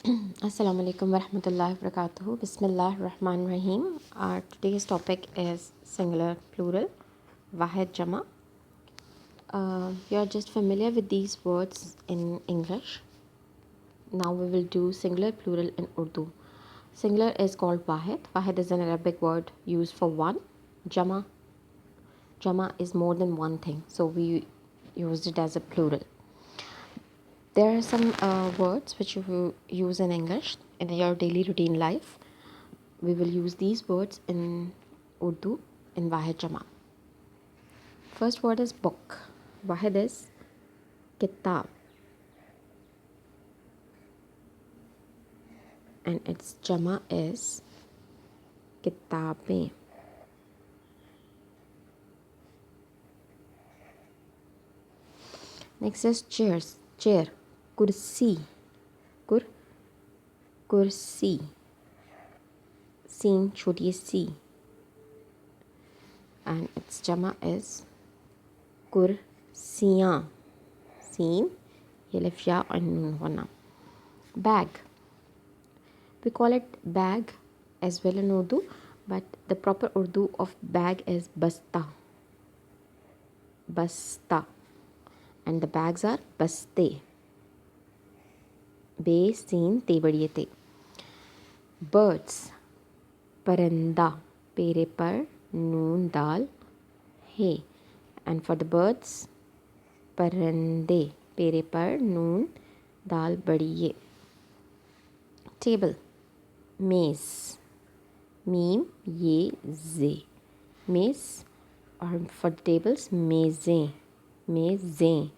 Assalamu alaikum warahmatullahi wabarakatuh. Bismillahirrahmanirrahim. Today's topic is singular, plural, wahid, jama. You're just familiar with these words in English. Now we will do singular, plural in Urdu. Singular is called wahid. Wahid is an Arabic word used for one. Jama is more than one thing, so we used it as a plural. There are some words which you will use in English in your daily routine life. We will use these words in Urdu in Wahid Jama. First word is book. Wahid is kitab. And its Jama is kitabein. Next is chairs. Chair. Kursi. Kursi. Seen, choti si. And its Jama is kursiyan. Seen, yelif ya and nun wana. Bag. We call it bag as well in Urdu, but the proper Urdu of bag is basta. Basta. And the bags are baste. Be, seen, te badiye te. Birds. Paranda. Pere par, noon, dal, he. And for the birds, parande. Pere par, noon, dal, badiye. Table. Maze. Meem, ye, ze. Maze. Or for the tables, mezein. Mezein.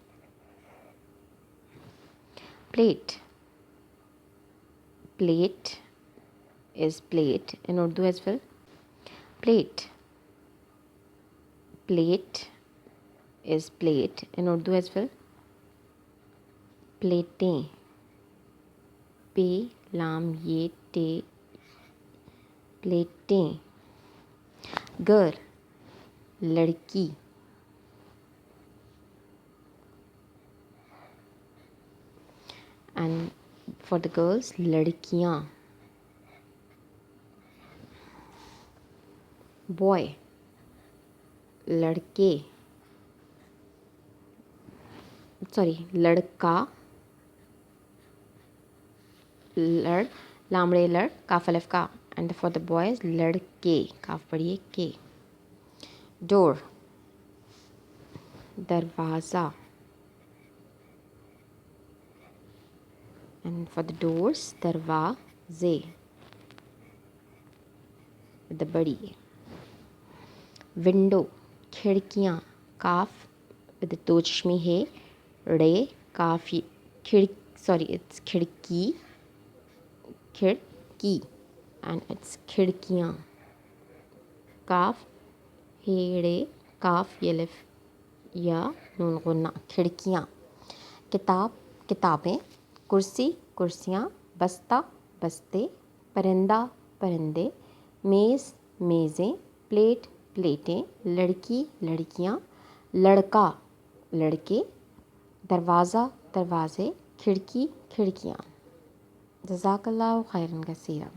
Plate. Plate is plate in Urdu as well. Plate. Plate is plate in Urdu as well. Platein. Pe, lam, ye, te. Platein. Girl. Ladki. And for the girls, ladkiyan. Boy. Ladke. Sorry, ladka. Lad, lamde lad, kaf alif ka. And for the boys, ladke. Kaf padiye ke. Door. Darwaza. And for the doors, darwaze. With the badi. Window. Khidkiyan. Kaf with the do chashmi hai. Re. Kaf. It's khidki. Khidki. And it's khidkiyan. Kaf. He, re. Kaf. Yelif. Ya. Nun gunna. Khidkiyan. Kitab. Kitabein. कुर्सी कुर्सियाँ बस्ता बस्ते परिंदा परिंदे मेज़ मेज़ें plate प्लेटें लड़की लड़कियाँ लड़का लड़के दरवाज़ा दरवाज़े खिड़की खिड़कियाँ जज़ाकल्लाहु खैरन कसीरा।